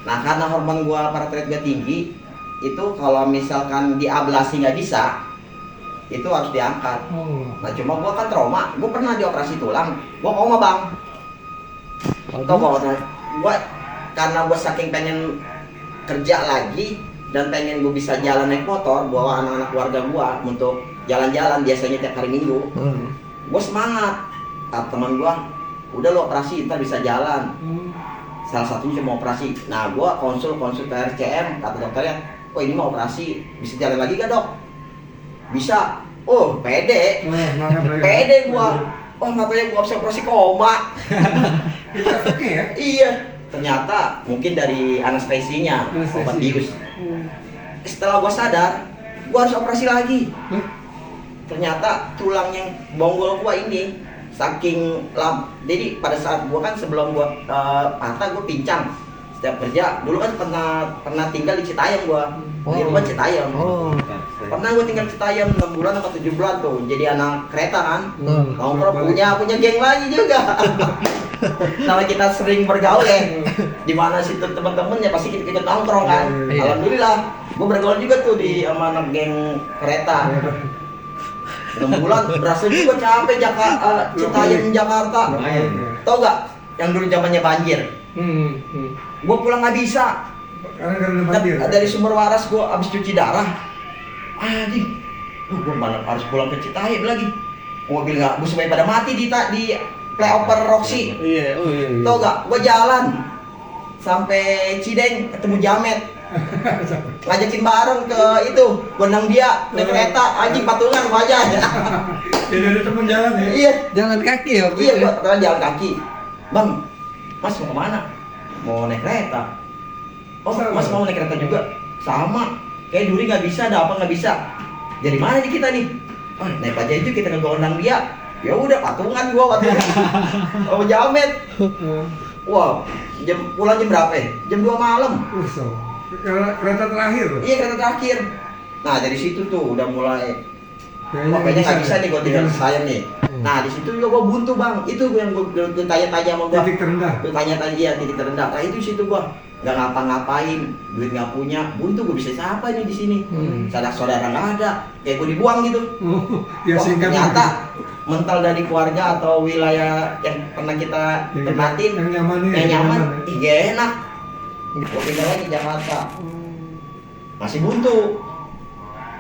Nah, karena hormon gua paratiroid gua tinggi, itu kalau misalkan diablasi nggak bisa, itu harus diangkat. Oh. Nah, cuma gua kan trauma, gua pernah dioperasi tulang, gua koma bang. Tau gua karena gua saking pengen kerja lagi dan pengen gua bisa jalan naik motor, bawa anak-anak keluarga gua untuk jalan-jalan biasanya tiap hari Minggu. Gua semangat. Kata teman gua, udah lo operasi, ntar bisa jalan. Salah satunya cuma operasi. Nah, gua konsul ke RCM, kata dokternya, oh ini mau operasi, bisa jalan lagi gak dok? Bisa. Oh, pede. Wah, semangat lagi. Pede gua. Oh, katanya gua bisa operasi koma. Itu efeknya ya. Iya. Ternyata mungkin dari anestesinya, Anestesi. obat bius. Setelah gua sadar, gua harus operasi lagi. Ternyata tulang yang bonggol gua ini saking jadi pada saat gua kan sebelum gua patah gua pincang setiap kerja. Dulu kan pernah tinggal di Citayam gua. Di rumah Citayam. Oh. Pernah gua tinggal di Citayam 6 bulan atau 7 bulan tuh. Jadi anak kereta kan. Hmm. Nongkrong punya geng lagi juga. Kalau kita sering bergaul ya, di mana situ teman-teman ya pasti kita ikut nongkrong kan. Iya. Alhamdulillah, gua bergaul juga tuh di sama anak geng kereta. 6 bulan berasa juga capek Citayam Jakarta. Tau gak yang dulu zamannya banjir? Gua pulang nggak bisa. Karena banjir. Dari sumber waras gua abis cuci darah. Anjing, gua mana harus pulang ke Citayam lagi. Mobil nggak, bus pada mati di flyover Roxy. Iya, oh iya. Tau gak? Gua jalan sampai Cideng ketemu Jamet. Ngajakin bareng ke itu, gondang dia naik kereta, anjing patungan wajah aja. Jadi ada teman jalan ya. Iya, Jalan kaki ya? waktu iya itu ya? gua pernah jalan kaki. Bang, Mas mau kemana? Mau naik kereta. Oh, Mas mau naik kereta juga? Sama. Kayak Duri nggak bisa, ada apa nggak bisa. Dari mana nih kita nih? Oh, naik aja itu kita ke gondang dia. Ya udah patungan gua waktu itu. Oh, Jamet. Wah, pulang jam berapa ya? Jam 2 malam. So. Kereta terakhir. Iya, kereta terakhir. Nah, dari situ tuh udah mulai wah, kayaknya nggak bisa nih gua tinggal di saya nih. Nah, di situ juga gua buntu, Bang. Itu yang gua tanya-tanya sama gua. Titik terendah. Gua tanya-tanya iya, titik terendah. Nah, itu situ gua nggak ngapa-ngapain, duit nggak punya, buntu gua bisa siapa nih di sini? Saudara nggak ada, kayak gua dibuang gitu. Oh, ya Wah, singkat. ternyata mental dari keluarga atau wilayah yang pernah kita Yang tempatin, yang nyaman nih, yang nyaman, ya. gak enak. Gua pindah lagi ke Jakarta, masih buntu.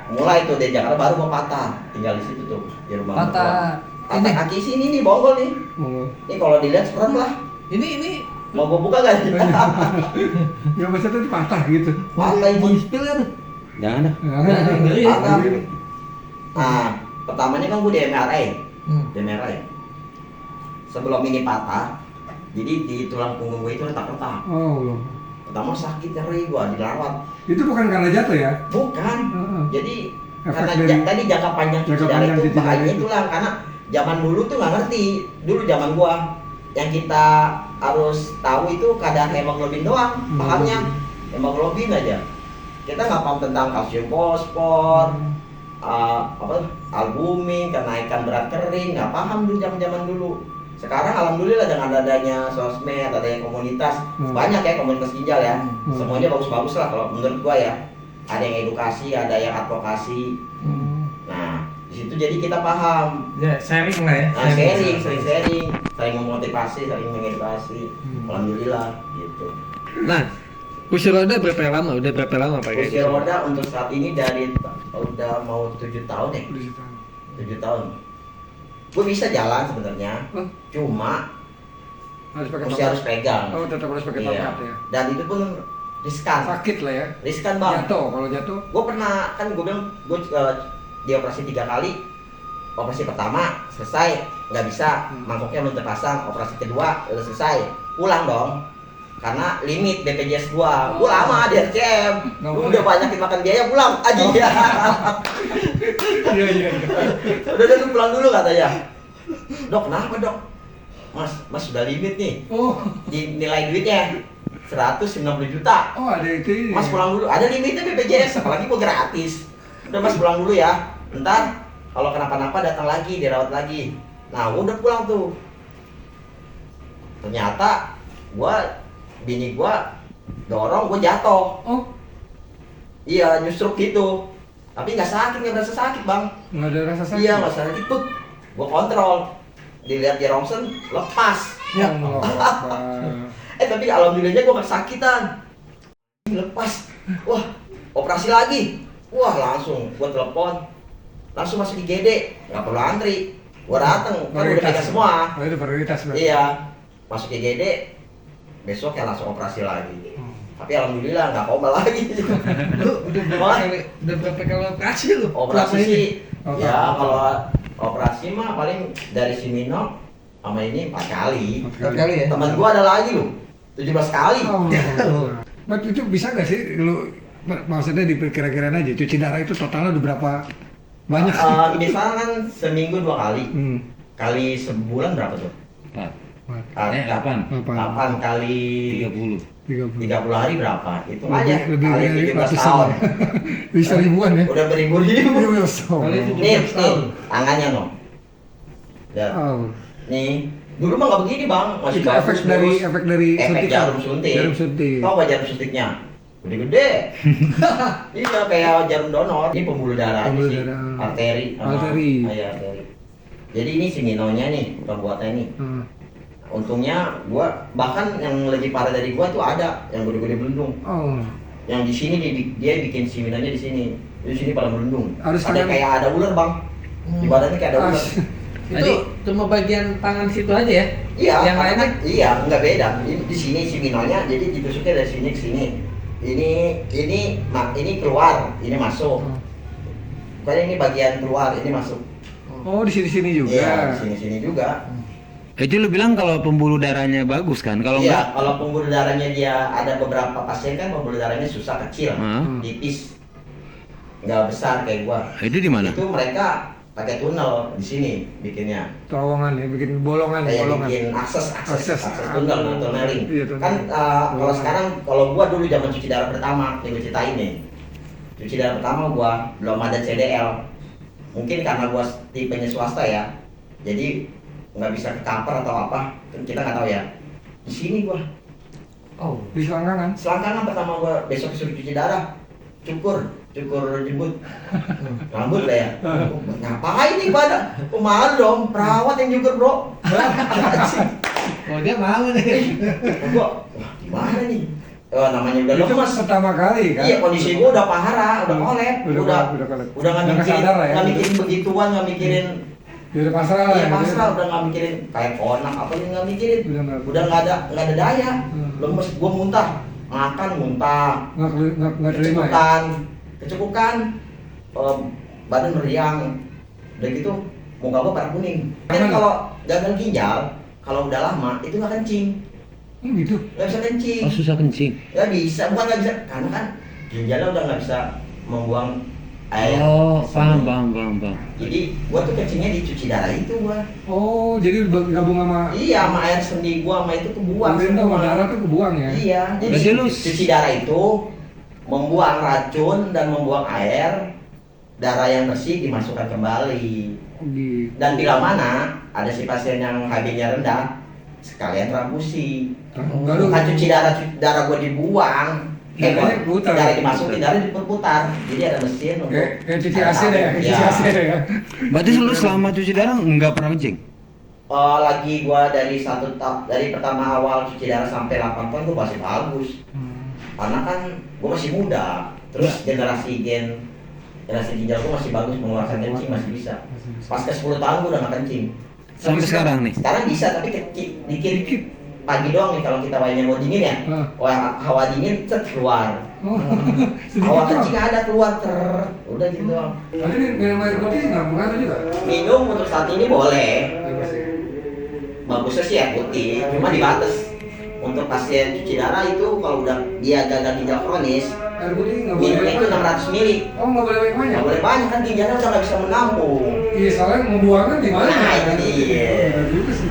Mulai tuh dari Jakarta baru gua patah, tinggal di situ tuh di rumah. Patah Patah ini? kaki sini nih, bonggol nih. Oh. Ini kalau dilihat serem lah. Ini Mau gua buka gak? Nggak bisa tuh patah gitu. Patah mau ini. di-spill kan? Jangan dah. Ngeri ya? Patah. Nah, pertamanya kan gua di MRI. Di MRI. Sebelum ini patah, jadi di tulang punggung gua itu retak-retak. Oh, belum. Pertama sakit nyeri gua dirawat. Itu bukan karena jatuh ya? Bukan. Heeh. Jadi Efek karena dari- tadi jangka panjang cuci jangka darah panjang itu cuci darah bahayanya itu. itulah karena zaman dulu tuh nggak ngerti. Dulu zaman gua yang kita harus tahu itu kadar hemoglobin doang, pahamnya hemoglobin aja. Kita nggak paham tentang kalsium fosfor, albumin, kenaikan berat kering, nggak paham dulu zaman dulu. Sekarang alhamdulillah dengan adanya sosmed, adanya komunitas, banyak ya komunitas ginjal ya. Semuanya bagus-bagus lah kalau menurut gua ya. Ada yang edukasi, ada yang advokasi. Nah, di situ jadi kita paham. Ya, sharing lah ya. Nah, sering sharing, saling memotivasi, saling mengedukasi. Alhamdulillah gitu. Nah, kursi roda berapa lama? Udah berapa lama pakai? Kursi roda untuk saat ini dari udah mau 7 tahun ya. 7 tahun. Gue bisa jalan sebenarnya. Oh. Cuma Harus pakai kursi tongkat. harus pegang. Oh, tetap harus pakai Iya. tongkat ya. Dan itu pun riskan. Sakit lah ya. Riskan bang. Jatuh, kalau jatuh. Gue pernah kan gue bilang gue dioperasi 3 kali. Operasi pertama selesai nggak bisa, mangkoknya belum terpasang. Operasi kedua udah selesai, pulang dong. Karena limit BPJS gua lama di RCM. Nggak Gua boleh. udah banyakin makan biaya, pulang aja ya. Iya, iya. Udah lu pulang dulu katanya. Dok, kenapa dok? Mas sudah limit nih. Oh, Di nilai duitnya 190 juta. oh ada itu. Mas pulang dulu, ada limitnya BPJS, apalagi gua gratis. Udah mas pulang dulu ya. Ntar kalau kenapa-napa datang lagi, dirawat lagi. Nah, gua udah pulang tuh. Ternyata bini gua dorong, gua jatuh. Oh, Iya, nyusruk gitu. Tapi nggak sakit, nggak berasa sakit bang. nggak ada rasa sakit. Iya, nggak sakit tuh. Gua kontrol. Dilihat di rongsen, lepas. Ya Allah. Tapi alhamdulillahnya gua nggak sakitan. Lepas. Wah, operasi lagi. Wah, langsung gua telepon. Langsung masuk IGD, nggak perlu antri. Gua dateng, kan udah pegang semua. Oh, itu prioritas berarti. Iya, masuk IGD, besok ya langsung operasi lagi. Tapi alhamdulillah nggak koma lagi. Lu udah berapa Wah. kali? Udah berapa kali operasi lu? Operasi Selama ini? sih, Oh, ya oh. kalau operasi mah paling dari Simino sama ini 4 kali. 4 kali ya? Teman gua ada lagi loh, 17 kali. Oh. But itu bisa gak sih lu maksudnya dikira-kirain aja cuci darah itu totalnya udah berapa banyak? Misalnya kan seminggu 2 kali, Hmm. kali sebulan berapa tuh? 8. 8 kali 30. 30. 30 hari berapa? Itu aja Lebih kali dari 17 ratusan tahun. lah. Bisa ribuan ya? Udah beribu-ribu. Iya, so. Kali itu Nih, 17 tahun. tangannya no. Lihat. Oh. Nih, dulu mah nggak begini bang, masih Itu bagus, lurus. efek dari efek suntikan. jarum suntik. Jarum suntik. Tahu nggak jarum suntiknya? Gede-gede. Iya kayak jarum donor. Ini pembuluh darah, Pembuluh sih. darah. Arteri. Arteri. Iya arteri. Jadi ini si Minonya nih, pembuatannya nih. Hmm. Untungnya gua bahkan yang lebih parah dari gua tuh ada yang gede-gede belendung. Oh. Yang di sini dia bikin si Minonya di sini. Di sini pada belendung. Harus Ada tangan- kayak ada ular bang. Di badannya kayak ada ular. Itu cuma bagian tangan situ aja ya? Iya, Yang karena- lainnya? iya, nggak beda. Di sini si Minonya, jadi ditusuknya dari sini ke sini. Ini keluar, ini masuk. Bukannya ini bagian keluar, ini masuk. Oh, di sini juga. Iya, di sini juga. Itu lu bilang kalau pembuluh darahnya bagus kan? Kalau Iya, enggak, kalau pembuluh darahnya dia ada beberapa pasien kan pembuluh darahnya susah kecil, Hah? tipis, nggak besar kayak gua. itu di mana? Itu mereka pakai tunnel di sini bikinnya. Terowongan ya, bikin bolongan, Kayak bolongan. bikin akses Akses. tunnel, tunneling. Iya, tunnel. Kan kalau sekarang kalau gua dulu zaman cuci darah pertama yang gua ceritain nih, cuci darah pertama gua belum ada CDL, mungkin karena gua tipenya swasta ya, jadi nggak bisa ke cover atau apa, kan kita nggak tahu ya. Di sini gua Oh. Di selangkangan. selangkangan pertama gua besok suruh cuci darah, cukur jembut rambut lah ya. Ngapain nih pada? Malu dong, perawat yang cukur bro. Oh dia mau nih. Gua, wah gimana nih? Namanya udah Itu lemas. pertama kali kan? Iya, kondisi gua udah parah, udah kolep, Udah udah kolep. nggak Udah mikirin, sadar lah ya, nggak gitu. mikirin begituan, nggak mikirin, Ya udah pasrah lah. iya ya, pasrah, gitu. udah nggak mikirin kayak konak apa yang nggak mikirin, Udah nggak- nggak ada daya, Hmm. lemes, gua muntah, makan muntah, Nggak terima ya? kecepukan, badan meriang, udah gitu muka gua pada kuning. Kan Aman. kalau gagal ginjal, kalau udah lama itu nggak kencing, Gitu. Nggak bisa kencing. Oh, susah kencing. Ya bisa, bukan nggak bisa, karena kan ginjalnya udah nggak bisa membuang air. Oh, paham. Jadi gua tuh kencingnya di cuci darah itu gua. Oh, jadi gabung sama Iya, sama air sendi gua sama itu kebuang pemerintah sama darah tuh kebuang ya? Iya, jadi Berarti lu- cuci darah itu membuang racun dan membuang air, darah yang bersih dimasukkan kembali. Gitu. Dan bila mana ada si pasien yang HB-nya rendah, sekalian transfusi. Baru Bukan cuci darah gua dibuang. Darahnya putar. Darah dimasukin, darah diputar. Jadi ada mesin untuk kayak cuci AC deh ya, kayak cuci Iya. AC deh ya. Berarti lu selama cuci darah nggak pernah kencing? Lagi gua dari pertama awal cuci darah sampai 8 tahun gua masih bagus. Karena kan gua masih muda. Terus generasi ginjal gua masih bagus, mengeluarkan kencing masih bisa. Pas ke 10 tahun gua udah nggak kencing. Sampai sekarang nih. Sekarang bisa tapi kecil, dikit. Pagi doang nih kalau kita mainnya mau dingin ya. Hawa dingin keluar. Oh, Hawa sedikit kencing ada keluar udah gitu doang. Berarti minum air putih nggak mengaruh juga? Minum untuk saat ini boleh. Bebas ya? Bagusnya sih air putih, cuma dibatas. Untuk pasien cuci darah itu kalau udah dia gagal ginjal kronis, Air putih nggak boleh minumnya itu banyak. 600 mili. Oh, nggak boleh banyak? Nggak boleh banyak kan ginjalnya udah nggak bisa menampung. Iya, soalnya mau buangan di mana? Nah, itu dia. Benar juga sih.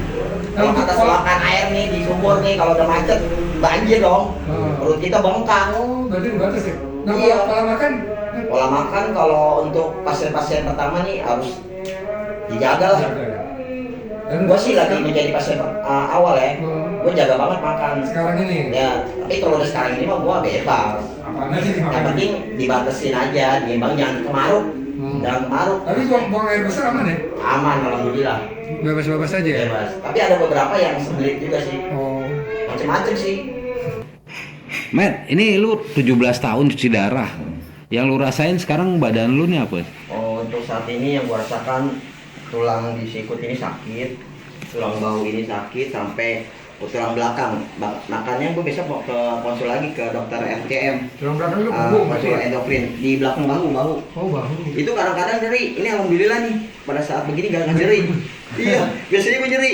Kalau kata selokan air nih di sumur nih, kalau udah macet banjir dong. Perut kita bengkak. Oh, berarti dibatas ya? Nah, Iya. pola makan? Pola makan kalau untuk pasien-pasien pertama nih harus dijaga lah. Dan Gue sih lagi menjadi pasien awal ya. Gue jaga banget makan. sekarang ini? Ya, tapi kalau udah sekarang ini mah gue bebas. Apaan aja sih Yang makan? penting dibatasin aja, diimbang jangan kemaruk. Jangan kemaruk. Tapi buang air besar aman ya? Aman alhamdulillah. Bebas-bebas aja ya? Bebas. Tapi ada beberapa yang sembelit juga sih. Oh. Macem-macem sih. Matt, ini lu 17 tahun cuci darah. Yang lu rasain sekarang badan lu nih apa? Oh, untuk saat ini yang gue rasakan tulang di sikut ini sakit, tulang bahu ini sakit sampai ke tulang belakang. Makanya gue besok mau ke konsul lagi ke dokter RCM. Tulang belakang lu punggung berarti konsul ya? endokrin di belakang bahu. Oh, bahu. Itu kadang-kadang nyeri. Ini alhamdulillah nih pada saat begini gak nyeri. Iya, biasanya gue nyeri.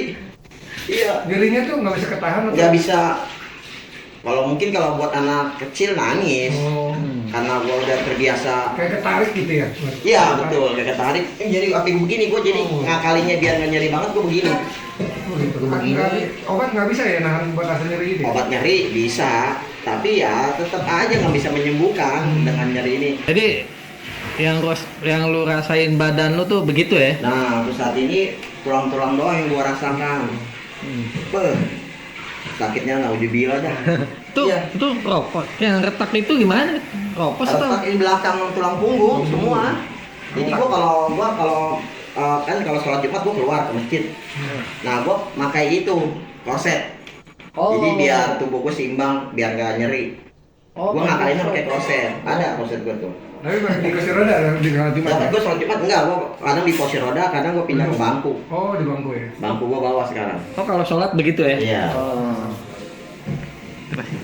Iya. Nyerinya tuh nggak bisa ketahan atau? Nggak bisa. Kalau buat anak kecil nangis. Oh. Karena gue udah terbiasa. Kayak ketarik gitu ya? Iya betul, kayak ketarik. Jadi api begini, gue jadi ngakalinya biar nggak nyeri banget gue begini. Oh, gitu. Obat nggak bisa ya nahan buat rasa nyeri gitu ya? Obat nyeri bisa, tapi ya tetap aja nggak bisa menyembuhkan dengan nyeri ini. Jadi yang lu rasain badan lu tuh begitu ya? Nah, untuk saat ini tulang-tulang doang yang gue rasakan. Sakitnya nggak dibilang dah. Tuh, Iya. itu rokok. Yang retak itu gimana? Rokok atau? Retak di belakang tulang punggung semua. Jadi gua kalau kan kalau sholat Jumat gua keluar ke masjid. Nah gua pakai itu korset. Oh. Jadi biar tubuh gua seimbang, biar gak nyeri. Oh, Gua ngakalinnya pakai korset. Ada korset gua tuh. Tapi di kursi roda di sholat Jumat. Tapi gua sholat Jumat enggak, gua kadang di kursi roda, kadang gua pindah ke bangku. Oh, di bangku ya? Bangku gua bawa sekarang. Oh, kalau sholat begitu ya? Iya. Oh.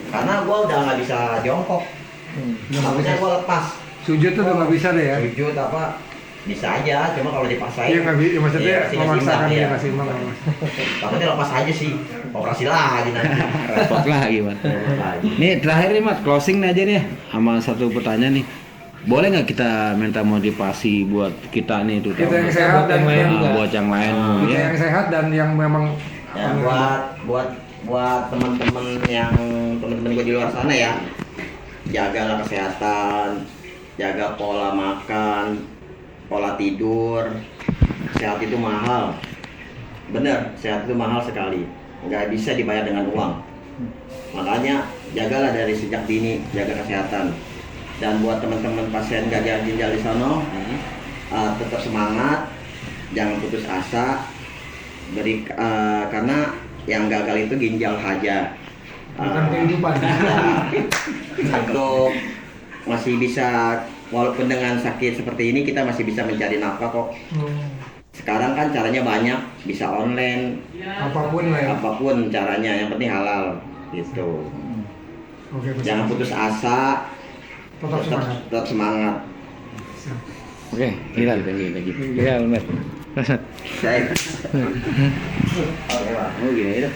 Karena gua udah nggak bisa jongkok. Takutnya gua lepas. Sujud tuh udah nggak bisa deh ya? Sujud apa? Bisa aja, cuma kalau dipaksain. Iya nggak bisa, maksudnya Iya, pasti nggak memaksakan seimbang, dia iya. nggak seimbang Mas. Takutnya lepas aja sih. Operasi lagi nanti. Repot lah gimana? Repot lagi. Nih terakhir nih Mat, closing nih aja nih sama satu pertanyaan nih. Boleh nggak kita minta motivasi buat kita nih itu? Kita yang sehat dan Yang lain yang juga. buat yang lain kita ya. yang sehat dan yang memang Ya, buat teman-teman gue di luar sana ya, jagalah kesehatan, jaga pola makan, pola tidur. Sehat itu mahal, bener, sehat itu mahal sekali, nggak bisa dibayar dengan uang. Makanya jagalah dari sejak dini, jaga kesehatan. Dan buat teman-teman pasien gagal ginjal di sana, tetap semangat, jangan putus asa. Karena yang gagal itu ginjal saja. bukan kehidupan. Untuk masih bisa, walaupun dengan sakit seperti ini kita masih bisa mencari nafkah kok. Sekarang kan caranya banyak, bisa online, Apapun lah ya. apapun caranya, yang penting halal gitu. Oke, betul. Jangan putus asa, Tetap semangat. tetap semangat. Oke, gila gitu. Gila, Mas. Saya. Oke, Pak. Oh gini ya.